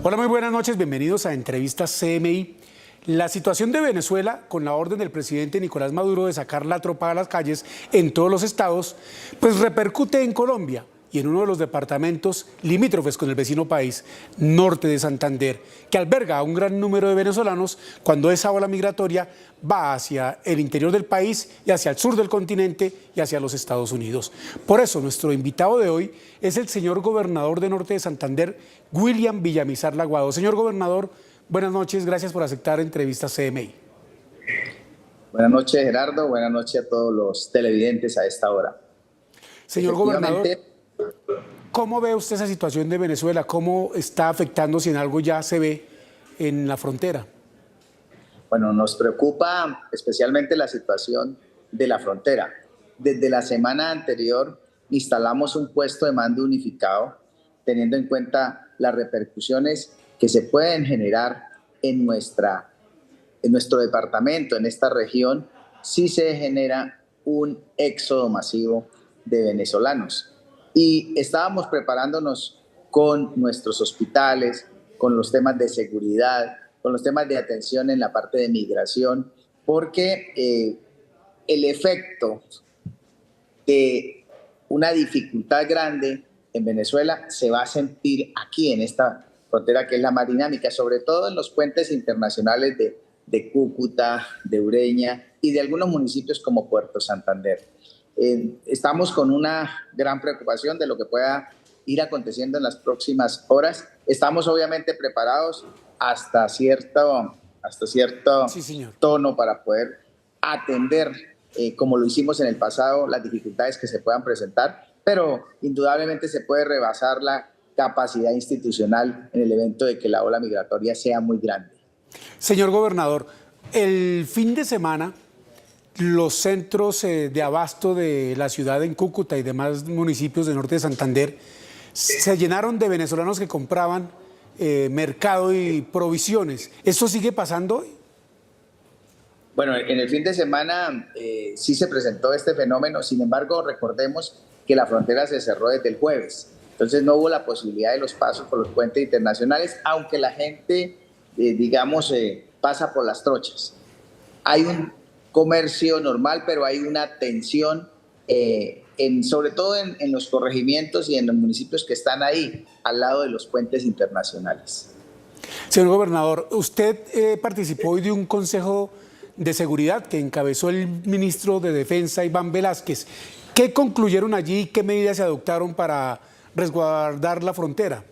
Hola, muy buenas noches, bienvenidos a Entrevistas CMI. La situación de Venezuela, con la orden del presidente Nicolás Maduro de sacar la tropa a las calles en todos los estados, pues repercute en Colombia y en uno de los departamentos limítrofes con el vecino país, norte de Santander, que alberga a un gran número de venezolanos cuando esa ola migratoria va hacia el interior del país y hacia el sur del continente y hacia los Estados Unidos. Por eso, nuestro invitado de hoy es el señor gobernador de Norte de Santander, William Villamizar Laguado. Señor gobernador, buenas noches, gracias por aceptar Entrevistas CMI. Buenas noches, Gerardo. Buenas noches a todos los televidentes a esta hora. Señor gobernador, ¿cómo ve usted esa situación de Venezuela? ¿Cómo está afectando, si en algo ya se ve, en la frontera? Bueno, nos preocupa especialmente la situación de la frontera. Desde la semana anterior instalamos un puesto de mando unificado, teniendo en cuenta las repercusiones que se pueden generar en nuestro departamento, en esta región, si se genera un éxodo masivo de venezolanos. Y estábamos preparándonos con nuestros hospitales, con los temas de seguridad, con los temas de atención en la parte de migración, porque el efecto de una dificultad grande en Venezuela se va a sentir aquí en esta frontera que es la más dinámica, sobre todo en los puentes internacionales de Cúcuta, de Ureña y de algunos municipios como Puerto Santander. Estamos con una gran preocupación de lo que pueda ir aconteciendo en las próximas horas. Estamos obviamente preparados hasta cierto Sí, tono para poder atender, como lo hicimos en el pasado, las dificultades que se puedan presentar, pero indudablemente se puede rebasar la capacidad institucional en el evento de que la ola migratoria sea muy grande. Señor gobernador, el fin de semana los centros de abasto de la ciudad en Cúcuta y demás municipios del norte de Santander se llenaron de venezolanos que compraban mercado y provisiones. ¿Esto sigue pasando hoy? Bueno, en el fin de semana sí se presentó este fenómeno, sin embargo, recordemos que la frontera se cerró desde el jueves, entonces no hubo la posibilidad de los pasos por los puentes internacionales, aunque la gente, pasa por las trochas. Hay un comercio normal, pero hay una tensión, sobre todo en los corregimientos y en los municipios que están ahí, al lado de los puentes internacionales. Señor gobernador, usted participó hoy de un consejo de seguridad que encabezó el ministro de Defensa, Iván Velázquez. ¿Qué concluyeron allí y qué medidas se adoptaron para resguardar la frontera?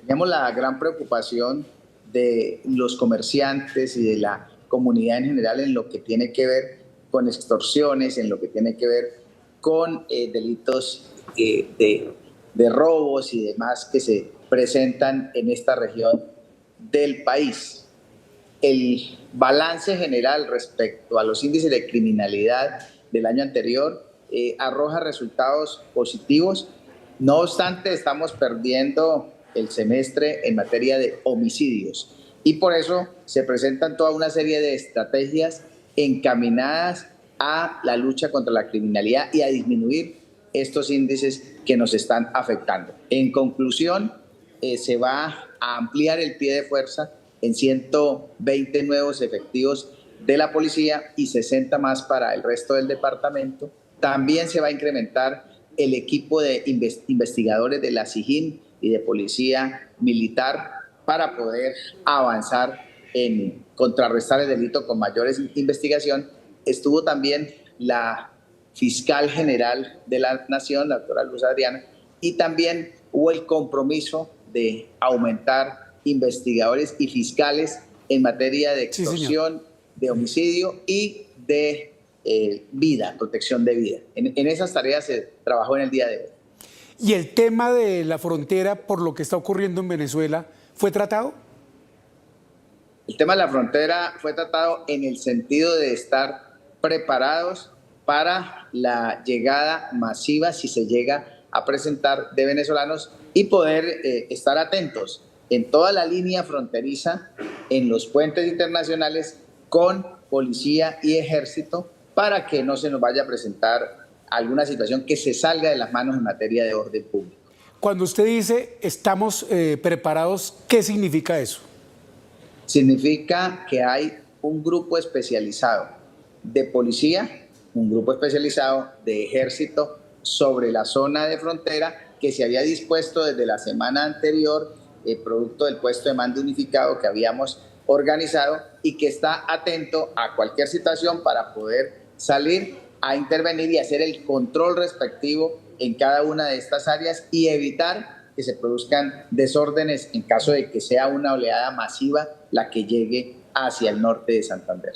Tenemos la gran preocupación de los comerciantes y de la comunidad en general en lo que tiene que ver con extorsiones, en lo que tiene que ver con delitos de robos y demás que se presentan en esta región del país. El balance general respecto a los índices de criminalidad del año anterior arroja resultados positivos. No obstante, estamos perdiendo el semestre en materia de homicidios y por eso se presentan toda una serie de estrategias encaminadas a la lucha contra la criminalidad y a disminuir estos índices que nos están afectando. En conclusión, se va a ampliar el pie de fuerza en 120 nuevos efectivos de la policía y 60 más para el resto del departamento. También se va a incrementar el equipo de investigadores de la SIJIN y de Policía Militar para poder avanzar en contrarrestar el delito con mayores investigación. Estuvo también la fiscal general de la Nación, la doctora Luz Adriana, y también hubo el compromiso de aumentar investigadores y fiscales en materia de extorsión, de homicidio y de vida, protección de vida. En esas tareas se trabajó en el día de hoy. ¿Y el tema de la frontera, por lo que está ocurriendo en Venezuela, fue tratado? El tema de la frontera fue tratado en el sentido de estar preparados para la llegada masiva, si se llega a presentar, de venezolanos y poder estar atentos en toda la línea fronteriza, en los puentes internacionales, con policía y ejército, para que no se nos vaya a presentar alguna situación que se salga de las manos en materia de orden público. Cuando usted dice estamos preparados, ¿qué significa eso? Significa que hay un grupo especializado de policía, un grupo especializado de ejército sobre la zona de frontera que se había dispuesto desde la semana anterior, producto del puesto de mando unificado que habíamos organizado y que está atento a cualquier situación para poder salir a intervenir y hacer el control respectivo en cada una de estas áreas y evitar que se produzcan desórdenes en caso de que sea una oleada masiva la que llegue hacia el norte de Santander.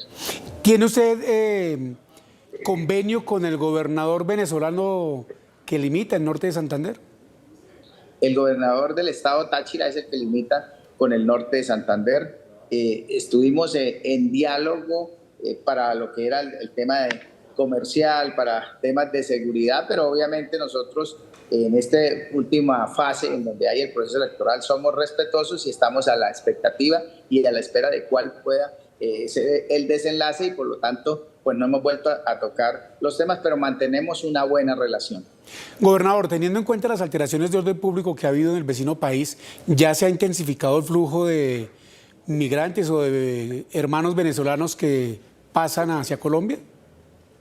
¿Tiene usted convenio con el gobernador venezolano que limita el norte de Santander? El gobernador del estado Táchira es el que limita con el norte de Santander. Estuvimos en diálogo para lo que era el tema comercial, para temas de seguridad, pero obviamente nosotros en esta última fase en donde hay el proceso electoral somos respetuosos y estamos a la expectativa y a la espera de cuál pueda ser el desenlace y por lo tanto pues no hemos vuelto a tocar los temas, pero mantenemos una buena relación. Gobernador, teniendo en cuenta las alteraciones de orden público que ha habido en el vecino país, ¿ya se ha intensificado el flujo de migrantes o de hermanos venezolanos que pasan hacia Colombia?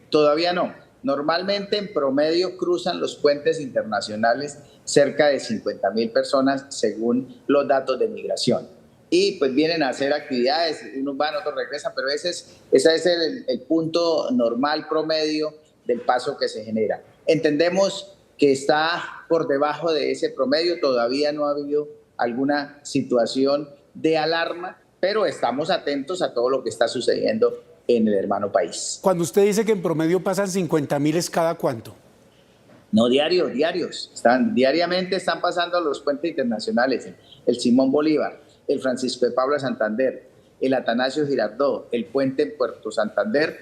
Todavía no. Normalmente en promedio cruzan los puentes internacionales cerca de 50.000 personas según los datos de migración. Y pues vienen a hacer actividades, unos van, otros regresan, pero ese es el punto normal promedio del paso que se genera. Entendemos que está por debajo de ese promedio, todavía no ha habido alguna situación de alarma, pero estamos atentos a todo lo que está sucediendo en el hermano país. Cuando usted dice que en promedio pasan 50.000, ¿es cada cuánto? No, diarios. Diariamente están pasando los puentes internacionales, el Simón Bolívar, el Francisco de Paula Santander, el Atanasio Girardot, el puente en Puerto Santander.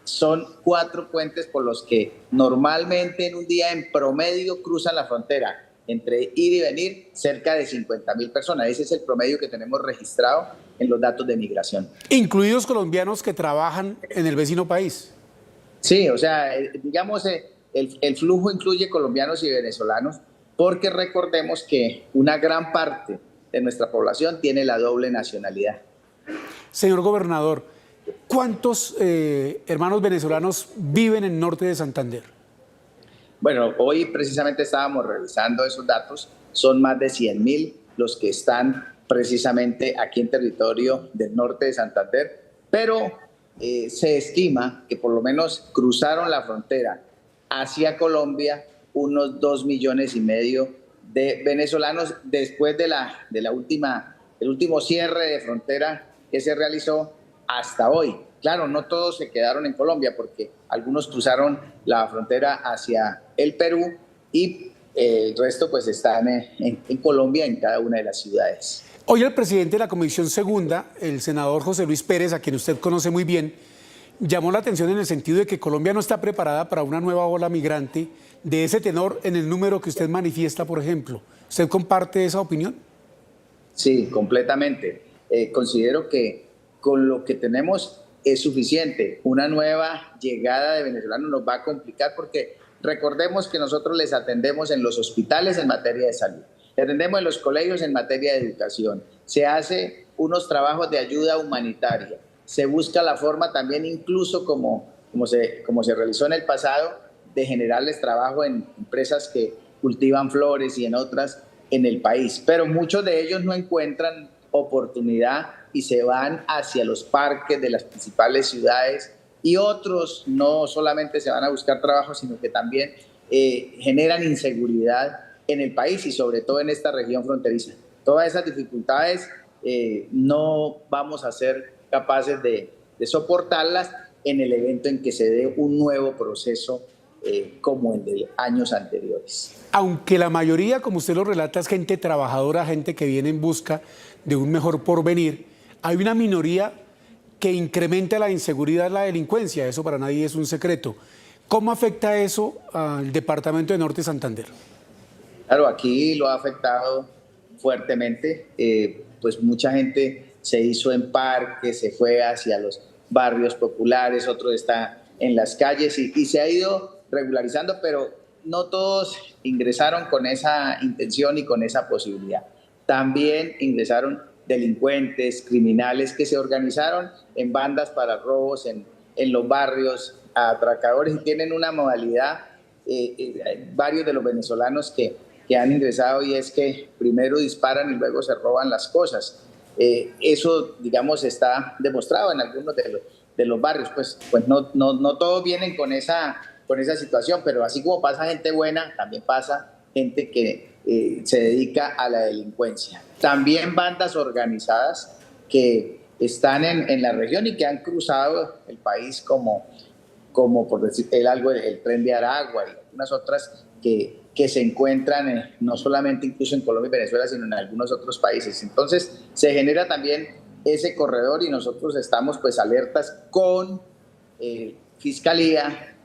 Son 4 puentes por los que normalmente en un día en promedio cruzan la frontera. Entre ir y venir, cerca de 50.000 personas. Ese es el promedio que tenemos registrado en los datos de migración. ¿Incluidos colombianos que trabajan en el vecino país? Sí, o sea, digamos, el flujo incluye colombianos y venezolanos, porque recordemos que una gran parte de nuestra población tiene la doble nacionalidad. Señor gobernador, ¿cuántos hermanos venezolanos viven en el norte de Santander? Bueno, hoy precisamente estábamos revisando esos datos. Son más de 100.000 los que están precisamente aquí en territorio del norte de Santander, pero se estima que por lo menos cruzaron la frontera hacia Colombia unos 2,5 millones de venezolanos después del último cierre de frontera que se realizó hasta hoy. Claro, no todos se quedaron en Colombia porque algunos cruzaron la frontera hacia el Perú y el resto pues están en Colombia, en cada una de las ciudades. Hoy el presidente de la Comisión Segunda, el senador José Luis Pérez, a quien usted conoce muy bien, llamó la atención en el sentido de que Colombia no está preparada para una nueva ola migrante de ese tenor en el número que usted manifiesta, por ejemplo. ¿Usted comparte esa opinión? Sí, completamente. Considero que con lo que tenemos es suficiente. Una nueva llegada de venezolanos nos va a complicar porque recordemos que nosotros les atendemos en los hospitales en materia de salud, les atendemos en los colegios en materia de educación, se hace unos trabajos de ayuda humanitaria, se busca la forma también incluso como se realizó en el pasado de generarles trabajo en empresas que cultivan flores y en otras en el país, pero muchos de ellos no encuentran oportunidad y se van hacia los parques de las principales ciudades y otros no solamente se van a buscar trabajo, sino que también generan inseguridad en el país y sobre todo en esta región fronteriza. Todas esas dificultades no vamos a ser capaces de soportarlas en el evento en que se dé un nuevo proceso como el de años anteriores. Aunque la mayoría, como usted lo relata, es gente trabajadora, gente que viene en busca de un mejor porvenir, hay una minoría que incrementa la inseguridad, la delincuencia. Eso para nadie es un secreto. ¿Cómo afecta eso al departamento de Norte Santander? Claro, aquí lo ha afectado fuertemente. Pues mucha gente se hizo en parques, se fue hacia los barrios populares, otro está en las calles y se ha ido regularizando, pero no todos ingresaron con esa intención y con esa posibilidad. También ingresaron delincuentes, criminales que se organizaron en bandas para robos en los barrios, atracadores, y tienen una modalidad, varios de los venezolanos que han ingresado, y es que primero disparan y luego se roban las cosas. Eso, digamos, está demostrado en algunos de los barrios. Pues no todos vienen con esa situación, pero así como pasa gente buena, también pasa gente que se dedica a la delincuencia. También bandas organizadas que están en la región y que han cruzado el país como por decir algo, el Tren de Aragua y algunas otras que se encuentran no solamente incluso en Colombia y Venezuela, sino en algunos otros países. Entonces se genera también ese corredor y nosotros estamos pues alertas con fiscalía,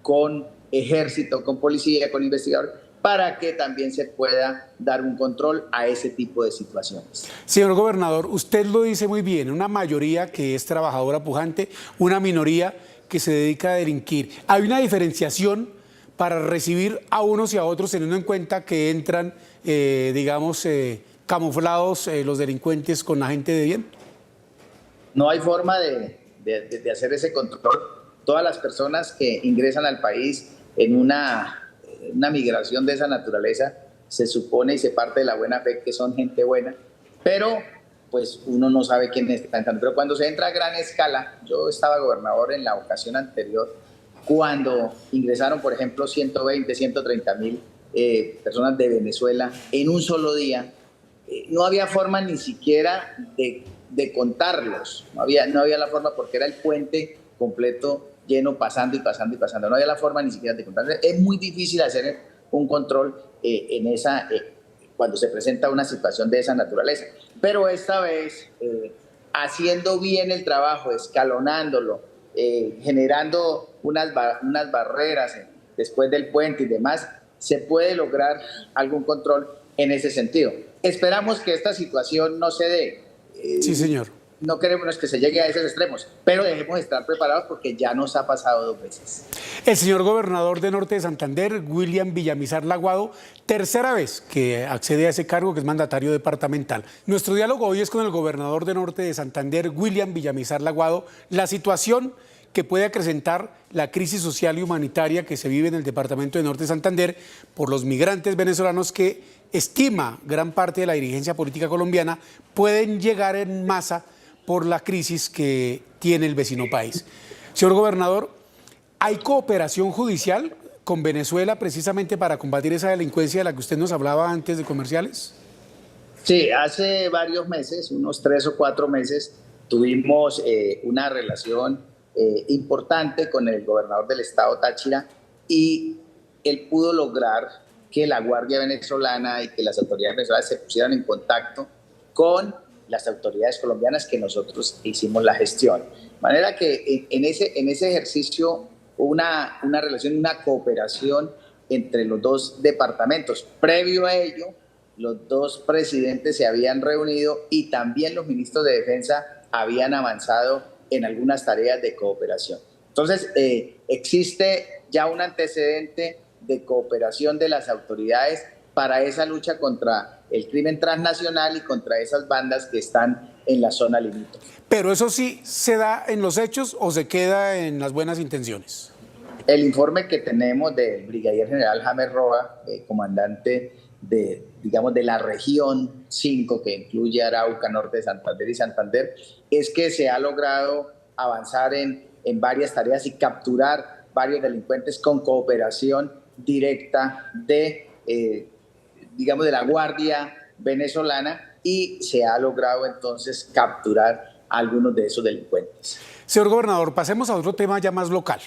con ejército, con policía, con investigadores, para que también se pueda dar un control a ese tipo de situaciones. Señor gobernador, usted lo dice muy bien, una mayoría que es trabajadora pujante, una minoría que se dedica a delinquir. Hay una diferenciación para recibir a unos y a otros, teniendo en cuenta que entran, camuflados los delincuentes con la gente de bien. No hay forma de hacer ese control. Todas las personas que ingresan al país en una migración de esa naturaleza, se supone y se parte de la buena fe que son gente buena, pero pues uno no sabe quién está entrando. Pero cuando se entra a gran escala, yo estaba gobernador en la ocasión anterior, cuando ingresaron, por ejemplo, 120, 130 mil personas de Venezuela en un solo día, no había forma ni siquiera de contarlos, no había la forma, porque era el puente completo lleno, pasando y pasando y pasando. No había la forma ni siquiera de contarlos. Es muy difícil hacer un control cuando se presenta una situación de esa naturaleza. Pero esta vez, haciendo bien el trabajo, escalonándolo, generando unas barreras después del puente y demás, se puede lograr algún control en ese sentido. Esperamos que esta situación no se dé. Sí, señor. No queremos que se llegue a esos extremos, pero debemos estar preparados porque ya nos ha pasado 2 veces. El señor gobernador de Norte de Santander, William Villamizar Laguado, tercera vez que accede a ese cargo, que es mandatario departamental. Nuestro diálogo hoy es con el gobernador de Norte de Santander, William Villamizar Laguado. La situación que puede acrecentar la crisis social y humanitaria que se vive en el departamento de Norte de Santander por los migrantes venezolanos que, estima gran parte de la dirigencia política colombiana, pueden llegar en masa por la crisis que tiene el vecino país. Señor gobernador, ¿hay cooperación judicial con Venezuela precisamente para combatir esa delincuencia de la que usted nos hablaba antes de comerciales? Sí, hace varios meses, unos 3 o 4 meses, tuvimos una relación importante con el gobernador del estado Táchira, y él pudo lograr que la Guardia Venezolana y que las autoridades venezolanas se pusieran en contacto con las autoridades colombianas, que nosotros hicimos la gestión. De manera que en ese ejercicio hubo una relación, una cooperación entre los dos departamentos. Previo a ello, los dos presidentes se habían reunido y también los ministros de Defensa habían avanzado en algunas tareas de cooperación. Entonces, existe ya un antecedente de cooperación de las autoridades para esa lucha contra el crimen transnacional y contra esas bandas que están en la zona limítrofe. ¿Pero eso sí se da en los hechos o se queda en las buenas intenciones? El informe que tenemos del brigadier general James Roa, comandante de la región 5, que incluye Arauca, Norte de Santander y Santander, es que se ha logrado avanzar en varias tareas y capturar varios delincuentes con cooperación directa de la Guardia Venezolana, y se ha logrado entonces capturar a algunos de esos delincuentes. Señor gobernador, pasemos a otro tema ya más local.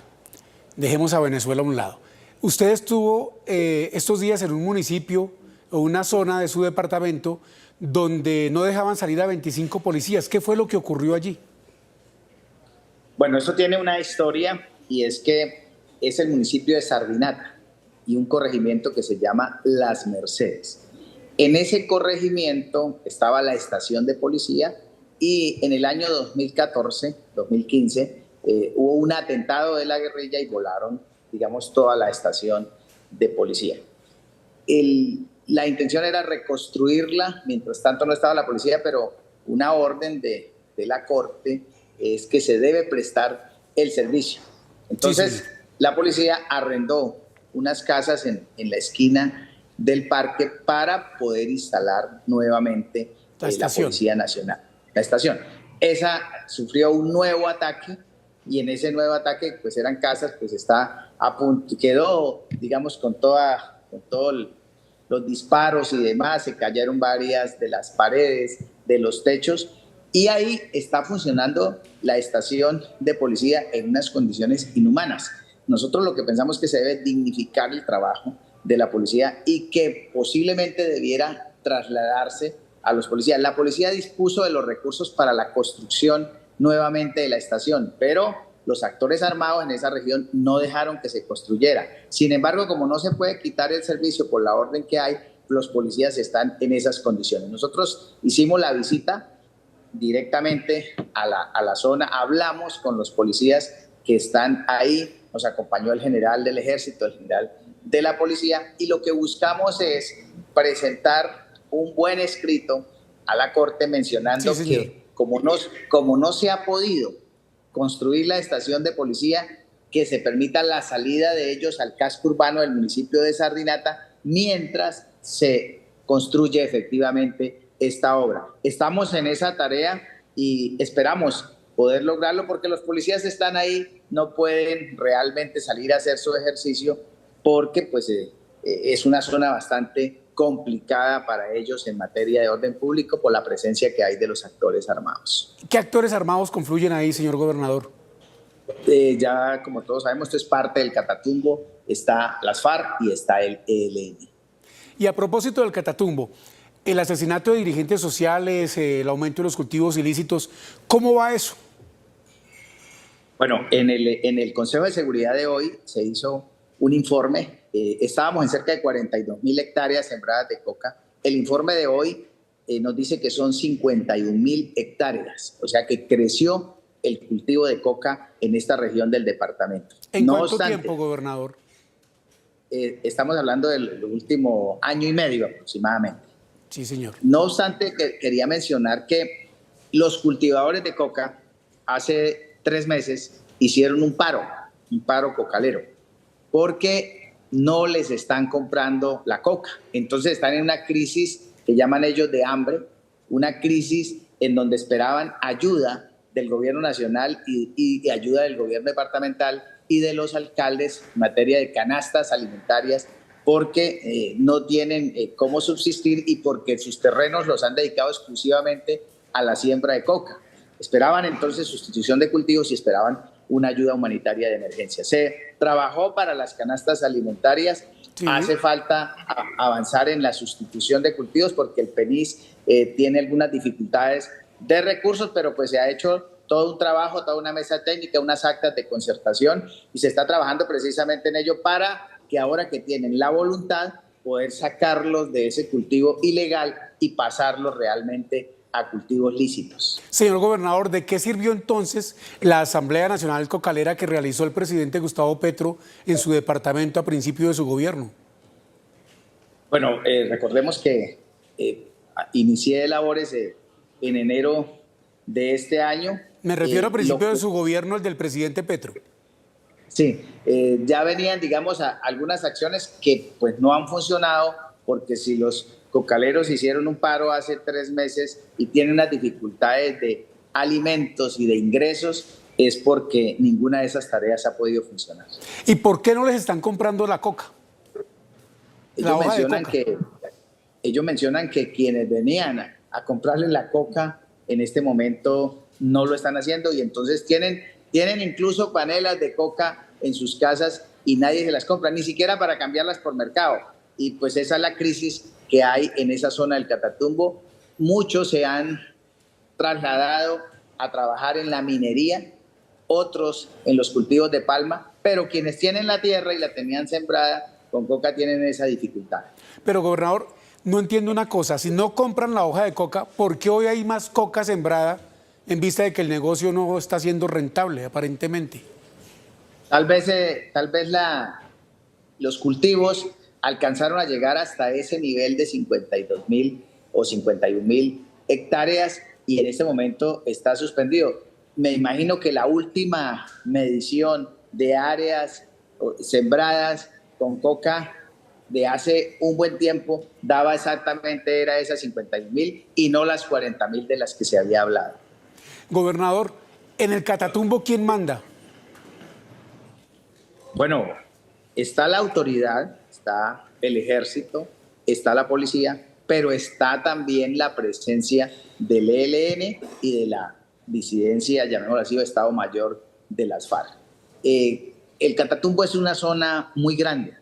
Dejemos a Venezuela a un lado. Usted estuvo estos días en un municipio o una zona de su departamento donde no dejaban salir a 25 policías. ¿Qué fue lo que ocurrió allí? Bueno, eso tiene una historia, y es que es el municipio de Sardinata y un corregimiento que se llama Las Mercedes. En ese corregimiento estaba la estación de policía, y en el año 2015 hubo un atentado de la guerrilla y volaron, toda la estación de policía. La intención era reconstruirla, mientras tanto no estaba la policía, pero una orden de la Corte es que se debe prestar el servicio. Entonces, Sí, la policía arrendó unas casas en la esquina del parque para poder instalar nuevamente la Policía Nacional, la estación. Esa sufrió un nuevo ataque y en ese nuevo ataque pues eran casas, pues está a punto, quedó digamos con todos los disparos y demás, se cayeron varias de las paredes, de los techos, y ahí está funcionando la estación de policía en unas condiciones inhumanas. Nosotros lo que pensamos es que se debe dignificar el trabajo de la policía y que posiblemente debiera trasladarse a los policías. La policía dispuso de los recursos para la construcción nuevamente de la estación, pero los actores armados en esa región no dejaron que se construyera. Sin embargo, como no se puede quitar el servicio por la orden que hay, los policías están en esas condiciones. Nosotros hicimos la visita directamente a la zona, hablamos con los policías que están ahí, nos acompañó el general del ejército, el general de la policía, y lo que buscamos es presentar un buen escrito a la Corte mencionando que como no se ha podido construir la estación de policía, que se permita la salida de ellos al casco urbano del municipio de Sardinata mientras se construye efectivamente esta obra. Estamos en esa tarea y esperamos poder lograrlo porque los policías están ahí, no pueden realmente salir a hacer su ejercicio porque pues, es una zona bastante complicada para ellos en materia de orden público por la presencia que hay de los actores armados. ¿Qué actores armados confluyen ahí, señor gobernador? Ya como todos sabemos, esto es parte del Catatumbo, está las FARC y está el ELN. Y a propósito del Catatumbo, el asesinato de dirigentes sociales, el aumento de los cultivos ilícitos, ¿cómo va eso? Bueno, en el Consejo de Seguridad de hoy se hizo un informe, estábamos en cerca de 42.000 hectáreas sembradas de coca. El informe de hoy nos dice que son 51.000 hectáreas, o sea que creció el cultivo de coca en esta región del departamento. ¿En cuánto tiempo, gobernador? Estamos hablando del último año y medio aproximadamente. Sí, señor. No obstante, quería mencionar que los cultivadores de coca hace 3 meses hicieron un paro cocalero, porque no les están comprando la coca. Entonces están en una crisis que llaman ellos de hambre, una crisis en donde esperaban ayuda del gobierno nacional y ayuda del gobierno departamental y de los alcaldes en materia de canastas alimentarias, porque no tienen cómo subsistir y porque sus terrenos los han dedicado exclusivamente a la siembra de coca. Esperaban entonces sustitución de cultivos y esperaban una ayuda humanitaria de emergencia. Se trabajó para las canastas alimentarias. Sí. Hace falta avanzar en la sustitución de cultivos porque el PENIS tiene algunas dificultades de recursos, pero pues se ha hecho todo un trabajo, toda una mesa técnica, unas actas de concertación y se está trabajando precisamente en ello para que ahora que tienen la voluntad poder sacarlos de ese cultivo ilegal y pasarlos realmente a cultivos lícitos. Señor gobernador, ¿de qué sirvió entonces la Asamblea Nacional Cocalera que realizó el presidente Gustavo Petro en su departamento a principio de su gobierno? Bueno, recordemos que inicié labores en enero de este año. Me refiero a principio de su gobierno, el del presidente Petro. Sí, ya venían, digamos, algunas acciones que pues no han funcionado porque si los cocaleros hicieron un paro hace 3 meses y tienen unas dificultades de alimentos y de ingresos, es porque ninguna de esas tareas ha podido funcionar. ¿Y por qué no les están comprando la coca? Ellos mencionan que quienes venían a comprarles la coca en este momento no lo están haciendo y entonces tienen incluso panelas de coca en sus casas y nadie se las compra, ni siquiera para cambiarlas por mercado. Y pues esa es la crisis que hay en esa zona del Catatumbo. Muchos se han trasladado a trabajar en la minería, otros en los cultivos de palma, pero quienes tienen la tierra y la tenían sembrada con coca tienen esa dificultad. Pero gobernador, no entiendo una cosa, si no compran la hoja de coca, ¿por qué hoy hay más coca sembrada en vista de que el negocio no está siendo rentable aparentemente? Tal vez los cultivos alcanzaron a llegar hasta ese nivel de 52.000 o 51.000 hectáreas y en este momento está suspendido. Me imagino que la última medición de áreas sembradas con coca de hace un buen tiempo daba exactamente, era esas 51.000 y no las 40.000 de las que se había hablado. Gobernador, en el Catatumbo, ¿quién manda? Bueno, está la autoridad, está el ejército, está la policía, pero está también la presencia del ELN y de la disidencia, llamémoslo así, o Estado Mayor de las FARC. El Catatumbo es una zona muy grande.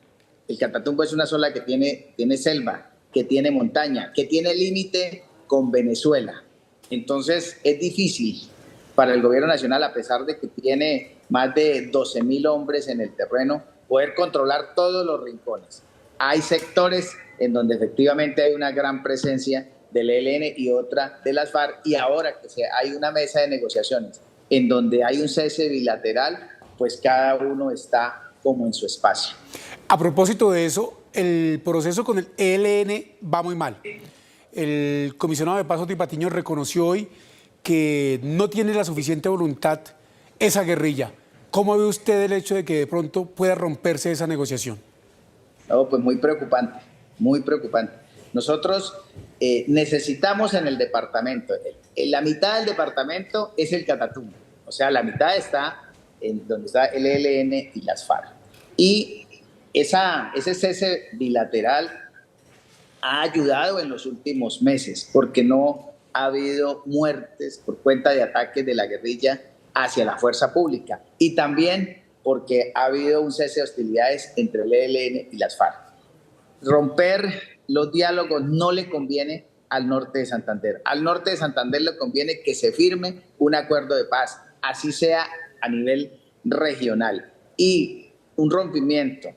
El Catatumbo es una zona que tiene selva, que tiene montaña, que tiene límite con Venezuela. Entonces es difícil para el gobierno nacional, a pesar de que tiene más de 12.000 hombres en el terreno, poder controlar todos los rincones. Hay sectores en donde efectivamente hay una gran presencia del ELN y otra de las FARC, y ahora que hay una mesa de negociaciones en donde hay un cese bilateral, pues cada uno está como en su espacio. A propósito de eso, el proceso con el ELN va muy mal. El comisionado de paz Oti Patiño reconoció hoy que no tiene la suficiente voluntad esa guerrilla. ¿Cómo ve usted el hecho de que de pronto pueda romperse esa negociación? No, pues muy preocupante, muy preocupante. Nosotros necesitamos en el departamento, en la mitad del departamento es el Catatumbo, o sea, la mitad está en donde está el ELN y las FARC. Y ese cese bilateral ha ayudado en los últimos meses porque no ha habido muertes por cuenta de ataques de la guerrilla hacia la fuerza pública y también porque ha habido un cese de hostilidades entre el ELN y las FARC. Romper los diálogos no le conviene al norte de Santander. Al norte de Santander le conviene que se firme un acuerdo de paz, así sea a nivel regional. Y un rompimiento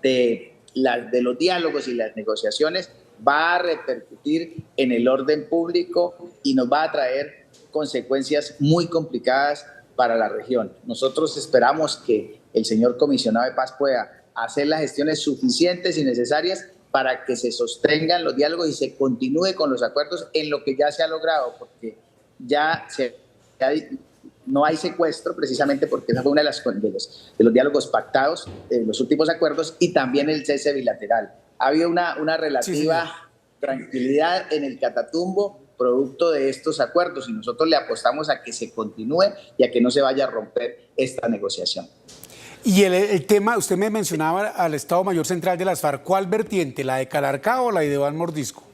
de los diálogos y las negociaciones va a repercutir en el orden público y nos va a traer consecuencias muy complicadas para la región. Nosotros esperamos que el señor comisionado de paz pueda hacer las gestiones suficientes y necesarias para que se sostengan los diálogos y se continúe con los acuerdos en lo que ya se ha logrado, porque no hay secuestro, precisamente porque esa fue una de los diálogos pactados en los últimos acuerdos, y también el cese bilateral. Ha habido una relativa tranquilidad en el Catatumbo producto de estos acuerdos y nosotros le apostamos a que se continúe y a que no se vaya a romper esta negociación. Y el tema, usted me mencionaba al Estado Mayor Central de las FARC, ¿cuál vertiente? ¿La de Calarcá o la de Iván Mordisco?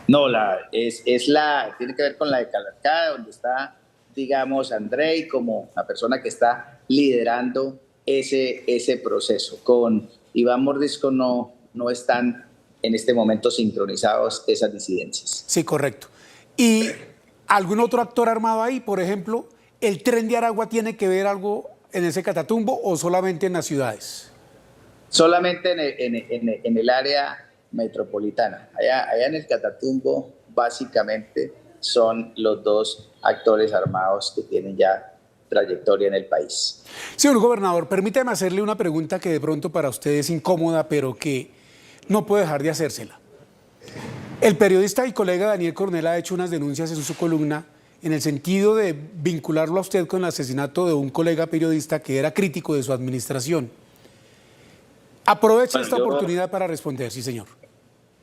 No, tiene que ver con la de Calarcá, donde está, digamos, Andrei como la persona que está liderando ese proceso. Con Iván Mordisco no están en este momento sincronizados esas disidencias. Sí, correcto. ¿Y algún otro actor armado ahí? Por ejemplo, ¿el Tren de Aragua tiene que ver algo en ese Catatumbo o solamente en las ciudades? Solamente en el área metropolitana. Allá en el Catatumbo básicamente son los dos actores armados que tienen ya trayectoria en el país. Señor gobernador, permítame hacerle una pregunta que de pronto para usted es incómoda, pero que no puedo dejar de hacérsela. El periodista y colega Daniel Coronel ha hecho unas denuncias en su columna en el sentido de vincularlo a usted con el asesinato de un colega periodista que era crítico de su administración. Aprovecho esta oportunidad para responder, sí, señor.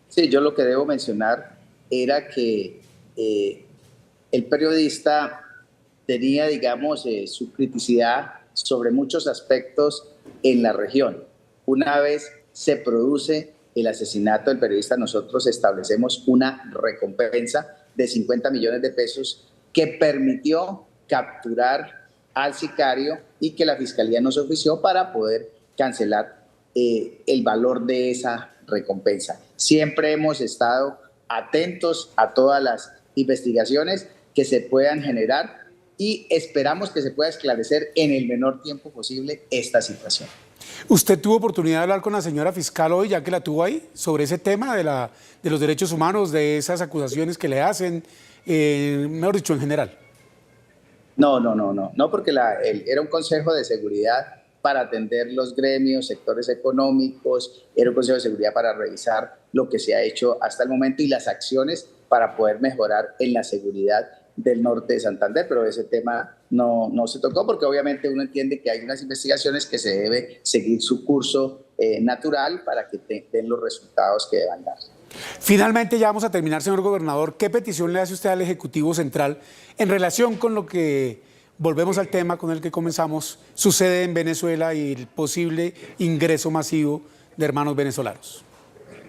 Sí, yo lo que debo mencionar era que el periodista tenía, digamos, su criticidad sobre muchos aspectos en la región. Una vez se produce el asesinato del periodista, nosotros establecemos una recompensa de 50 millones de pesos que permitió capturar al sicario y que la Fiscalía nos ofició para poder cancelar el valor de esa recompensa. Siempre hemos estado atentos a todas las investigaciones que se puedan generar y esperamos que se pueda esclarecer en el menor tiempo posible esta situación. ¿Usted tuvo oportunidad de hablar con la señora fiscal hoy, ya que la tuvo ahí, sobre ese tema de los derechos humanos, de esas acusaciones que le hacen, mejor dicho, en general? No, porque era un consejo de seguridad para atender los gremios, sectores económicos, era un Consejo de Seguridad para revisar lo que se ha hecho hasta el momento y las acciones para poder mejorar en la seguridad del norte de Santander, pero ese tema no se tocó porque obviamente uno entiende que hay unas investigaciones que se debe seguir su curso natural para que den los resultados que deban dar. Finalmente, ya vamos a terminar, señor gobernador. ¿Qué petición le hace usted al Ejecutivo Central en relación con lo que, volvemos al tema con el que comenzamos, sucede en Venezuela y el posible ingreso masivo de hermanos venezolanos?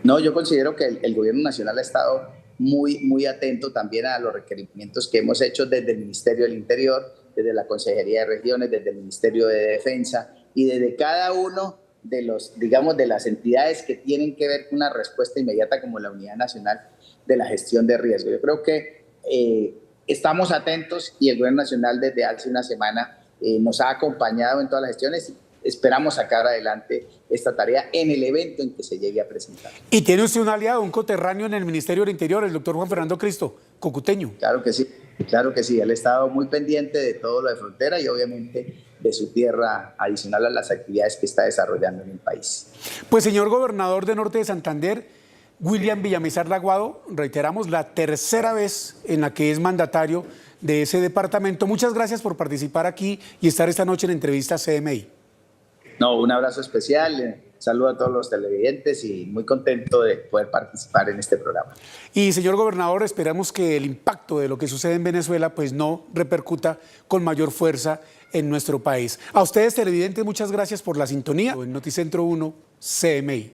No, yo considero que el gobierno nacional ha estado muy atento también a los requerimientos que hemos hecho desde el Ministerio del Interior, desde la Consejería de Regiones, desde el Ministerio de Defensa y desde cada uno de los, digamos, de las entidades que tienen que ver con una respuesta inmediata como la Unidad Nacional de la Gestión de Riesgo. Yo creo que estamos atentos y el Gobierno Nacional desde hace una semana nos ha acompañado en todas las gestiones y esperamos sacar adelante esta tarea en el evento en que se llegue a presentar. Y tiene usted un aliado, un coterráneo en el Ministerio del Interior, el doctor Juan Fernando Cristo, cucuteño. Claro que sí. Él ha estado muy pendiente de todo lo de frontera y obviamente de su tierra, adicional a las actividades que está desarrollando en el país. Pues, señor gobernador de Norte de Santander, William Villamizar Laguado, reiteramos, la tercera vez en la que es mandatario de ese departamento. Muchas gracias por participar aquí y estar esta noche en entrevista CMI. No, un abrazo especial, saludo a todos los televidentes y muy contento de poder participar en este programa. Y señor gobernador, esperamos que el impacto de lo que sucede en Venezuela pues no repercuta con mayor fuerza en nuestro país. A ustedes televidentes, muchas gracias por la sintonía. En Noticentro 1, CMI.